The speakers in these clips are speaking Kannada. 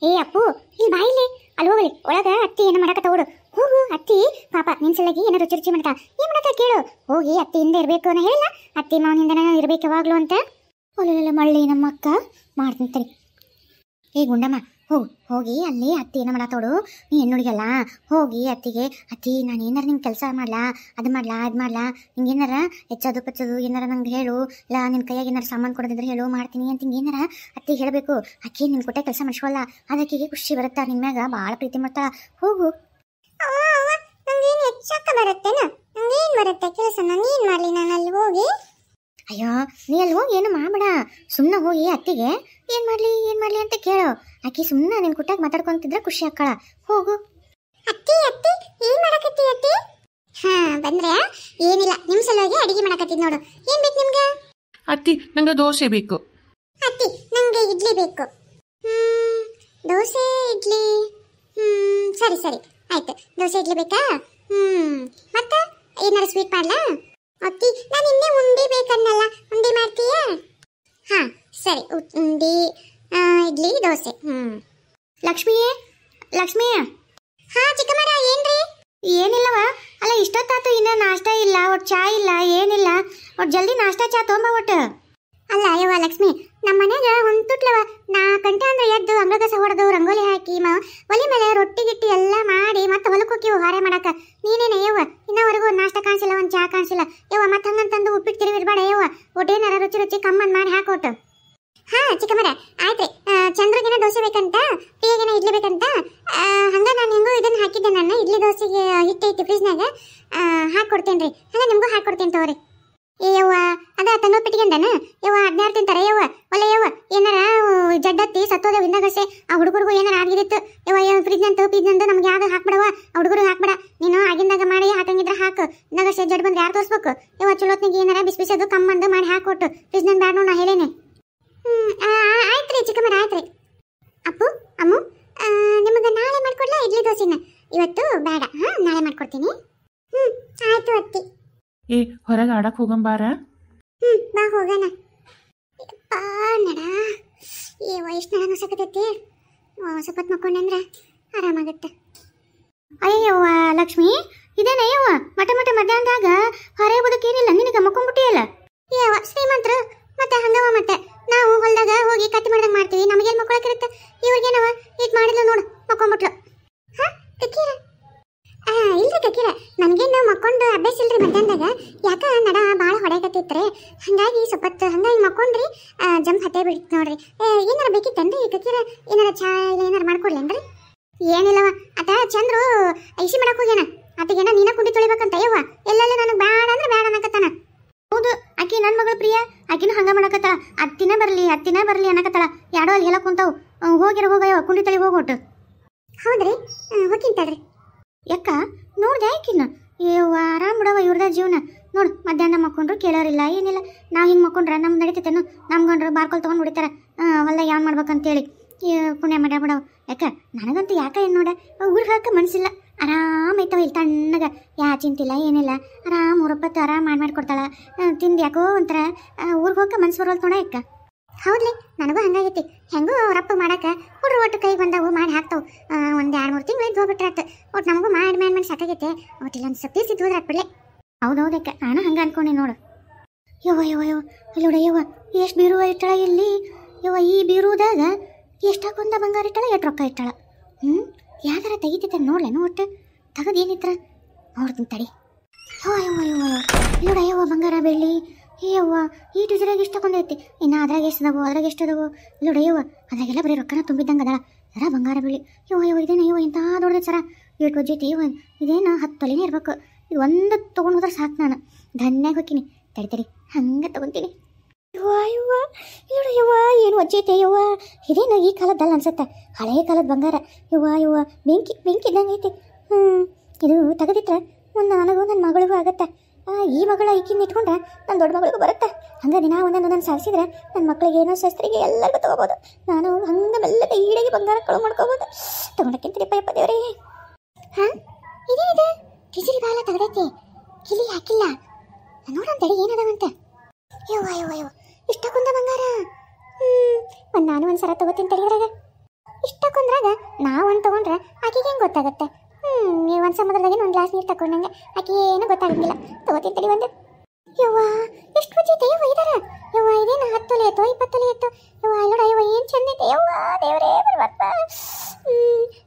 ಏ ಅಪ್ಪು ಇಲ್ಲಿ ಬಾಯಿಲಿ ಅಲ್ಲಿ ಹೋಗಲಿ ಒಳಗ ಅತ್ತಿ ಏನು ಮಾಡಕತ್ತ ಓಡು ಹೋಗು ಅತ್ತಿ ಪಾಪ ನಿನ್ ಸಲಗಿ ಏನೋ ರುಚಿ ರುಚಿ ಮಾಡ್ತಾ ಏನ್ ಮಾಡತ್ತ ಕೇಳು ಹೋಗಿ ಅತ್ತಿ ಹಿಂದೆ ಇರ್ಬೇಕು ನಾ ಹೇಳಿಲ್ಲ ಅತ್ತಿ ಮಾವನಿಂದನೇ ಇರ್ಬೇಕು ಯಾವಾಗ್ಲೂ ಅಂತ ಒಳ್ಳೆ ಮಳ್ಳಿ ನಮ್ಮ ಅಕ್ಕ ಮಾಡ್ತಿರ್ತಾರೆ. ಏ ಗುಂಡಮ್ಮ ಹೋಗಿ ಅಲ್ಲಿ ಅತ್ತಿ ಏನೋ ಮಾಡತ್ತೋಡು ನೀ ಹೆಣ್ಣುಡಿಗಲ್ಲ ಹೋಗಿ ಅತ್ತಿಗೆ ಅತ್ತಿ ನಾನು ಏನಾರ ನಿಂಗೆ ಕೆಲಸ ಮಾಡ್ಲಾ ಅದು ಮಾಡ್ಲಾ ನಿಂಗೆ ಏನಾರ ಹೆಚ್ಚೋದು ಪಚ್ಚೋದು ಏನಾರ ನಂಗೆ ಹೇಳು ಇಲ್ಲ ನಿನ್ನ ಕೈಯಾಗ ಏನಾರು ಸಾಮಾನು ಕೊಡೋದಿದ್ರೆ ಹೇಳು ಮಾಡ್ತೀನಿ ಅಂತ ಹಿಂಗೆ ಏನಾರ ಅತ್ತಿಗೆ ಹೇಳಬೇಕು. ಅಕ್ಕಿ ನಿನ್ನ ಕೊಟ್ಟೆ ಕೆಲಸ ಮಾಡಿಸ್ಕೊಳ್ಳ ಅದಕ್ಕಿಗೆ ಖುಷಿ ಬರುತ್ತಾ ನಿನ್ನ ಮ್ಯಾಗ ಭಾಳ ಪ್ರೀತಿ ಮಾಡ್ತಾಳ. ಹೋಗು ನಂಗೇನು ಹೆಚ್ಚಕ್ಕ ಬರುತ್ತೇನ ನಂಗೇನು ಬರುತ್ತೆ ಕೆಲಸ ನಾನು ಏನು ಮಾಡಲಿ ನಾನು ಅಲ್ಲಿ ಹೋಗಿ. ಅಯ್ಯೋ ನೀ ಅಲ್ಲಿ ಹೋಗಿ ಏನು ಮಾಡಬೇಡ ಸುಮ್ಮನೆ ಹೋಗಿ ಅತ್ತಿಗೆ ಏನು ಮಾಡಲಿ ಅಂತ ಕೇಳು. ಆಕಿ ಸುಮ್ಮನೆ ನಿನ್ನ ಕುಟ್ಟಾಗ ಮಾತಾಡ್ಕೊಂತಿದ್ರೆ ಖುಷಿ ಆಕ್ಕಳ. ಹೋಗು ಅತ್ತಿ ಏನು ಮಾಡಕತ್ತಿ ಅತ್ತಿ? ಬಂದ್ರೆ ಏನಿಲ್ಲ ನಿಮ್ಮ ಸಲುವಾಗಿ ಅಡಿಗೆ ಮಾಡಕತ್ತಿ ನೋಡು. ಏನು ಬೇಕು ನಿಮ್ಗೆ? ಅತ್ತಿ ನಂಗೆ ದೋಸೆ ಬೇಕು. ಅತ್ತಿ ನಂಗೆ ಇಡ್ಲಿ ಬೇಕು. ದೋಸೆ ಇಡ್ಲಿ ಸರಿ ಆಯ್ತು ದೋಸೆ ಇಡ್ಲಿ ಬೇಕಾ? ಮತ್ತೆ ಏನಾರು ಸ್ವೀಟ್ ಮಾಡ್ಲಾ? ಅತ್ತಿ ನಾನು ಇನ್ನೇ ಉಂಡಿ ಬೇಕನ್ನಲ್ಲ ಉಂಡಿ ಮಾಡ್ತೀಯಾ? ಸರಿ ಉಂಡಿ ಇಡ್ಲಿ ದೋಸೆ. ಲಕ್ಷ್ಮಿ ಚಿಕ್ಕಮ್ಮರ ಏನ್ರಿ? ಏನಿಲ್ಲವ ಅಲ್ಲ ಇಷ್ಟೊತ್ತಾತು ಇನ್ನ ನಾಷ್ಟಾ ಇಲ್ಲ ಒಟ್ಟು ಚಾ ಇಲ್ಲ ಏನಿಲ್ಲ ಒಟ್ಟು ಜಲ್ದಿ ನಾಷ್ಟಾ ಚಾ ತೊಂಬ ಒಟ್ಟು. ಅಲ್ಲ ಯವ್ವ ಲಕ್ಷ್ಮಿ ನಮ್ಮ ಮನ್ಯಾಗ ಹೊಂತುಟ್ಲವ 4 ಗಂಟೆ ಅಂದ್ರೆ ಎದ್ದು ಅಂಗಗಸ ಹೊಡೆದು ರಂಗೋಲಿ ಹಾಕಿ ಒಲಿ ಮೇಲೆ ರೊಟ್ಟಿ ಗಿಟ್ಟಿ ಎಲ್ಲ ಮಾಡಿ ಮತ್ತೆ ಹೊಲಕ್ಕೆ ಹೋಗಿವು ಹಾರೆ ಮಾಡಾಕ. ನೀನೇನೆ ಯವ್ವ ಇನ್ನವರೆಗೂ ನಾಷ್ಟ ಕಾಣಿಸಿಲ್ಲ ಒಂದು ಚಾ ಕಾಣಿಸಿಲ್ಲ ಯವ್ವ ಮತ್ತೆ ಹಂಗಂತಂದು ಉಪ್ಪಿಟ್ಟು ತಿರುವಿರ್ಬೇಡ ಯವ್ವ ಒಟ್ಟೇನಾರ ರುಚಿ ಕಮ್ಮನ್ ಮಾಡಿ ಹಾಕೊಟ್ಟು. ಚಿಕ್ಕಮ್ಮರ ಆಯ್ತ್ರಿ. ಚಂದ್ರಗಿನ ದೋಸೆ ಬೇಕಂತ ಪ್ರಿಯಗಿನ ಇಡ್ಲಿ ಬೇಕಂತ ಹಂಗ ನಾನು ಹೆಂಗೋ ಇದನ್ನ ಹಾಕಿದ್ದೆ ನಾನು ಇಡ್ಲಿ ದೋಸೆಗೆ ಹಿಟ್ಟು ಐತಿ ಫ್ರಿಜ್ನಾಗ ಹಾಕೊಡ್ತೇನ್ರಿ. ಹಂಗ ನಿಮ್ಗೂ ಹಾಕೊಡ್ತೇನೆ ತಗೋರಿ. ಯವ್ವ ಅದ ತನ್ನೋ ಪಿಟ್ಕೊಂಡನ ಯವ್ವ 16 ತಿಂತಾರೆ ಯವ್ವ ಒಳ್ಳೆ ಯವ್ವ ಏನಾರ ಜಡ್ಡತ್ತಿ ಸತ್ತೋದ ವಿಂದಗಸೆ ಆ ಹುಡುಗರಿಗೂ ಏನಾರ ಆಗಿದಿತ್ತು ಯವ್ವ ಫ್ರಿಜ್ನಂತ ನಮ್ಗೆ ಯಾವ್ದು ಹಾಕ್ಬಿಡವ ಆ ಹುಡುಗರು ಹಾಕ್ಬೇಡ ನೀನು ಆಗಿಂದಾಗ ಮಾಡಿ ಹಾಕಂಗಿದ್ರೆ ಹಾಕು ನಗಸೆ ಜಡ್ ಬಂದ್ರೆ ಯಾರು ತೋರಿಸ್ಬೇಕು ಯವ್ವ ಚಲೋತ್ನಿಗೆ ಏನಾರ ಬಿಸಿದು ಕಮ್ಮಂದು ಮಾಡಿ ಹಾಕೊಟ್ಟು ಫ್ರಿಜ್ನಂದು ಬ್ಯಾಡ ನಾ ಹೇಳೇನೆ. ಆಯ್ತ್ರಿ ಚಿಕ್ಕಮ್ಮರ ಆಯ್ತ್ರಿ. ಅಪ್ಪು ಅಮ್ಮು ನಿಮಗೆ ನಾಳೆ ಮಾಡ್ಕೊಡ್ಲಾ ಇಡ್ಲಿ ದೋಸೆನ? ಇವತ್ತು ಬೇಡ ನಾಳೆ ಮಾಡ್ಕೊಡ್ತೀನಿ. ಆಯ್ತು ಅತ್ತಿ. ಏ ಹೊರಗೆ ಆಡಕ್ಕೆ ಹೋಗಂಬಾರ? ಬಾ ಹೋಗೋಣ. ನಡ ಎಷ್ಟು ನಡ ಅನ್ಸಕತ್ತೈತಿ ಸ್ವಲ್ಪ ಹೊತ್ತು ಮಕ್ಕೊಂಡ್ರೆ ಆರಾಮಾಗತ್ತೆ. ಅಯ್ಯವ್ವ ಲಕ್ಷ್ಮಿ ಇದೇನಯ್ಯವ್ವ ಮಠ ಮಧ್ಯಾಹ್ನದಾಗ ಹೊರೆ ಬದುಕೇನಿಲ್ಲ ನಿನಗೆ ಮಕ್ಕೊಂಡ್ಬಿಟ್ಟಿಯಲ್ಲ. ಯವ್ವ ಶ್ರೀಮಂತರು ಮತ್ತೆ ಹಂಗವ ಮತ್ತೆ ನಾವು ಹೊಲದಾಗ ಹೋಗಿ ಕತ್ತಿ ಮಾಡ್ದಂಗೆ ಮಾಡ್ತೀವಿ ನಮಗೇನು ಮಕ್ಕಳಕ್ಕಿರುತ್ತೆ ಇವ್ರಿಗೇನವ ಇದು ಮಾಡಿದ್ಲು ನೋಡು ಮಕ್ಕೊಂಡ್ಬಿಟ್ಲು. ಕಕ್ಕೀರ ಇಲ್ರಿ ಕಕ್ಕೀರ ನನಗೇನು ಮಕ್ಕೊಂಡು ಅಭ್ಯಾಸ ಇಲ್ರಿ ಮಧ್ಯಾಹ್ನದಾಗ ಯಾಕ ನಡ ಭಾಳ ಹೊಡೆಯಕತ್ತಿತ್ರಿ ಹಂಗಾಗಿ ಸ್ವಲ್ಪ ಹೊತ್ತು ಹಂಗಾಗಿ ಮಕ್ಕೊಂಡ್ರಿ ಜಂಪ್ ಹತ್ತೇ ಬಿಡ್ತು ನೋಡ್ರಿ. ಏನಾರ ಬೇಕಿತ್ತೇನ್ರಿ ಕಕ್ಕೀರ ಏನಾರ ಚಾ ಇಲ್ಲ ಏನಾರ ಮಾಡ್ಕೊಡ್ಲೇನ್ರಿ? ಏನಿಲ್ಲವ ಆತ ಚಂದ್ರು ಐಸಿ ಮಾಡಕ್ ಹೋಗ್ಯಾನ ಆತಗೇನ ನೀನ ಕುಂಡಿ ತೊಳಿಬೇಕಂತ ಯವ್ವ ಎಲ್ಲೆಲ್ಲ ನನಗೆ ಬೇಡ ಅಂದ್ರೆ ಬೇಡ ಅನ್ನಕತ್ತಾನ. ಹೌದು ಆಕಿ ನನ್ನ ಮಗಳು ಪ್ರಿಯ ಆಕಿನೂ ಹಂಗ ಮಾಡಕತ್ತಾಳ ಅತ್ತಿನ ಬರ್ಲಿ ಅನ್ನಕತ್ತಾಳ ಯಾಡೋ ಅಲ್ಲಿ ಹೇಳಕ್ ಕುಂತಾವು ಹೋಗಯ್ಯವ ಕುಂಡಿ ತಳಿ ಹೋಗೋಟು. ಹೌದ್ರಿ ಹೋಗಿಂತಡ್ರಿ. ಯಾಕ ನೋಡ್ದೆ ಆಕಿನ ಏವ್ವ ಆರಾಮ್ ಬಿಡವ ಇವ್ರದ ಜೀವನ ನೋಡು ಮಧ್ಯಾಹ್ನ ಮಕ್ಕೊಂಡ್ರು ಕೇಳೋರಿಲ್ಲ ಏನಿಲ್ಲ ನಾವು ಹಿಂಗೆ ಮಕ್ಕೊಂಡ್ರೆ ನಮ್ಗೆ ನಡೀತೈತೇನು ನಮ್ಗೊಂಡ್ರು ಬಾರ್ಕೊಲ್ ತೊಗೊಂಡು ಹೊಡಿತಾರೆ ಹೊಲ್ದಾಗ ಯಾವ ಮಾಡ್ಬೇಕಂತೇಳಿ ಪುಣ್ಯ ಮಾಡ್ಯ ಬಿಡವ. ಯಾಕ ನನಗಂತೂ ಯಾಕ ಏನು ನೋಡ ಊರಿಗೆ ಹಾಕ ಮನಸ್ಸಿಲ್ಲ ಆರಾಮೈತವ ಇಲ್ಲಿ ತಣ್ಣಗ ಯಾ ಚಿಂತಿಲ್ಲ ಏನಿಲ್ಲ ಆರಾಮ್ 3 ರೂಪಾಯಿ ಆರಾಮ್ ಮಾಡ್ಕೊಡ್ತಾಳ ತಿಂದು ಯಾಕೋ ಒಂಥರ ಊರಿಗೆ ಹೋಗಕ್ಕೆ ಮನ್ಸು ಬರೋಲ್ ನೋಡ ಯಾಕ. ಹೌದ್ಲಿ ನನಗೂ ಹಂಗಾಗೈತಿ ಹೆಂಗೂ ರಪ್ಪ ಮಾಡಕ್ಕೆ ಹುಡ್ರು ಒಟ್ಟು ಕೈಗೆ ಬಂದವು ಮಾಡಿ ಹಾಕ್ತಾವು ಒಂದು 2-3 ತಿಂಗಳು ಇದ್ದು ಹೋಗ್ಬಿಟ್ರಾತ ಒಟ್ಟು ನಮಗೂ ಮಾಡಿ ಸಾಕಾಗೈತೆ ಒಟ್ಟು ಇಲ್ಲೊಂದು ಸಪ್ತೀಸ್ ಇದ್ದು ಹೋದ್ರೆ ಹಾಕ್ಬಿಡ್ಲೆ. ಹೌದೌದಕ್ಕ ನಾನು ಹಂಗೆ ಅನ್ಕೊಂಡೆ ನೋಡು. ಯವ್ವ ಇಲ್ಲೋಡ ಯವ್ವ ಎಷ್ಟು ಬೀರುವ ಇಟ್ಟಾಳ ಇಲ್ಲಿ ಯವ್ವ ಈ ಬೀರುದಾಗ ಎಷ್ಟಾಕೊಂದ ಬಂಗಾರ ಇಟ್ಟಾಳ ಎಷ್ಟು ರೊಕ್ಕ ಇಟ್ಟಾಳ. ಯಾವ್ದಾರ ತೆಗಿತೈತೆ ನೋಡ್ಲೇನು ಒಟ್ಟು ತಗದು ಏನಿತ್ರ ನೋಡ್ತೀನಿ ತಡಿ. ಯವ್ವ ಇಲ್ಲೋಡ ಯವ್ವ ಬಂಗಾರ ಬೆಳ್ಳಿ ಯವ್ವ ಈ ಟೀಚರಾಗಿ ಇಷ್ಟ ತಗೊಂಡೈತಿ ಇನ್ನು ಅದ್ರಾಗ ಎಷ್ಟದವು ಇಲ್ಲೋಡ ಯವ್ವ ಅದ್ರಾಗೆಲ್ಲ ಬರೀ ರೊಕ್ಕನ ತುಂಬಿದ್ದಂಗೆ ಅದಳ ಸರ ಬಂಗಾರ ಬೆಳ್ಳಿ ಯವ್ವ ಇದೇನ ಯವ್ವ ಇಂಥ ದೊಡ್ಡದ ಸರ ಏಟು ವಜ್ಜೈತಿ ಯವ್ವ ಇದೇನು 10 ತೊಲೆನೇ ಇರ್ಬೇಕು ಇದು ಒಂದು ತೊಗೊಂಡು ಹೋದ್ರೆ ಸಾಕು ನಾನು ಧನ್ಯಾಗ ಹೋಗ್ತೀನಿ ತಡಿ ಹಂಗೆ ತೊಗೊತೀನಿ. ಯವ್ವ ಯವ್ವ ಏನು ವಜ್ಜೈತೆ ಯವ್ವ ಇದೇನು ಈ ಕಾಲದ್ದಲ್ಲ ಅನ್ಸುತ್ತೆ ಹಳೆಯ ಕಾಲದ ಬಂಗಾರ ಯವ್ವ ಬೆಂಕಿ ಇದ್ದಂಗೆ ಐತಿ. ಇದು ತೆಗೆದಿಟ್ರೆ ಒಂದು ನನಗೂ ನನ್ನ ಮಗಳಿಗೂ ಆಗತ್ತೆ ಈ ಮಗಳ ಈಕಿನ ಇಟ್ಕೊಂಡ್ರೆ ನನ್ನ ದೊಡ್ಡ ಮಗಳಿಗೂ ಬರುತ್ತೆ ಹಂಗೆ ದಿನ ಒಂದೊಂದು ಸಾಗಿಸಿದ್ರೆ ನನ್ನ ಮಕ್ಕಳಿಗೆ ಏನೋ ಶಸ್ತ್ರಿಗೆ ಎಲ್ಲರಿಗೂ ತೊಗೋಬೋದು ನಾನು ಹಂಗೆ ಮೆಲ್ಲಗೆ ಈಡಾಗಿ ಬಂಗಾರ ಕಳು ಮಾಡ್ಕೋಬೋದು ತೊಗೊಂಡಕ್ಕಿಂತ ಪಯಪ್ಪ ದೇವ್ರಿ. ಇದೇನಿದೆ ಕಿಜಿರಿ ಬಾಲ ತೆಗೆದೈತಿ ಕಿಲಿ ಹಾಕಿಲ್ಲ ನೋಡೋಣ ತಡಿ ಏನದವಂತೆ. ಯವ್ವ ಇಷ್ಟ ಕುಂದ ಬಂಗಾರ ನಾನು ಒಂದು ಸರ ತಗೋತೀನಿ ತಡಿದ್ರಾಗ ಇಷ್ಟ ಕೊಂದ್ರಾಗ ನಾವೊಂದು ತಗೊಂಡ್ರೆ ಆಕೆಗೆ ಹೆಂಗೆ ಗೊತ್ತಾಗುತ್ತೆ? ನೀವು ಒಂದು ಸಮುದ್ರದಾಗಿನ ಒಂದು ಗ್ಲಾಸ್ ನೀರು ತಗೊಂಡಂಗೆ ಆಕೆ ಏನು ಗೊತ್ತಾಗಂಗಿಲ್ಲ. ತಗೋತಿರ್ತಡಿ ಒಂದು. ಯವ್ವ ಎಷ್ಟು ಬಜ್ಜೈತೆ ಯವ್ವ ಇದಾರ. ಯವ್ವ ಇದೇನು 10 ತೊಲೆ ಆಯ್ತು 20 ತೊಲೆ ಆಯ್ತು. ಯವ್ವ ಅಲ್ಲೋಡ ಯವ್ವ ಏನು ಚಂದ ಐತೆ ಯವ್ವ. ದೇವರೇ ಬರ್ಬಾರ್ದ.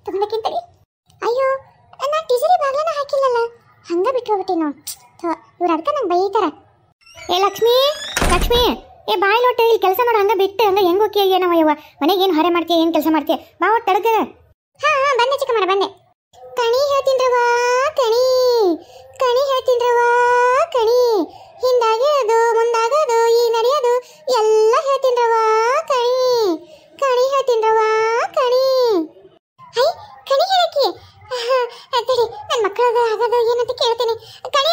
ತಗೊಂಡಕ್ಕಿಂತಡಿ. ಅಯ್ಯೋ ನಾನು ಟೀಚರಿ ಬಾಗ್ಲನ ಹಾಕಿಲ್ಲಲ್ಲ, ಹಂಗೆ ಬಿಟ್ಟು ಹೋಗ್ಬಿಟ್ಟಿನೋ. ಇವ್ರು ಅದಕ್ಕೆ ನಂಗೆ ಬೈತಾರ. ಏ ಲಕ್ಷ್ಮಿ ಲಕ್ಷ್ಮಿ, ಏ ಬಾಯ್ ಲೋಟ ಇಲ್ಲಿ ಕೆಲಸ ಮಾಡೋ ಹಂಗೆ ಬಿಟ್ಟು ಹಂಗೆ ಹೆಂಗೆ ಹೋಗಿ ಏನವ ಯವ್ವ. ಮನೆಗೆ ಏನು ಹೊರೆ ಮಾಡ್ತೀಯ, ಏನು ಕೆಲಸ ಮಾಡ್ತೀಯ? ಬಾ ಒಟ್ಟು ತಡಗ. ಹಾಂ ಬಂದೆ ಚಿಕ್ಕ ಮಾಡ ಬಂದೆ. ಕಣಿ ಹೇಳ್ತೀನ್ರವಾ ಕಣಿ, ಕಣಿ ಹೇಳ್ತೀನ್ರವಾ ಕಣಿ. ಹಿಂದಾಗೋದು ಮುಂದಾಗೋದು ಈ ನಡೆಯೋದು ಎಲ್ಲ ಹೇಳ್ತೀನ್ರವಾ ಕಣಿ, ಕಣಿ ಹೇಳ್ತೀನ್ರವಾ ಕಣಿ. ಹೈ ಕಣಿ ಹೇಳಕ್ಕೆ ತಡಿ, ನನ್ನ ಮಕ್ಕಳದ ಆಗೋದು ಏನಂತ ಕೇಳ್ತೀನಿ. ಕಣಿ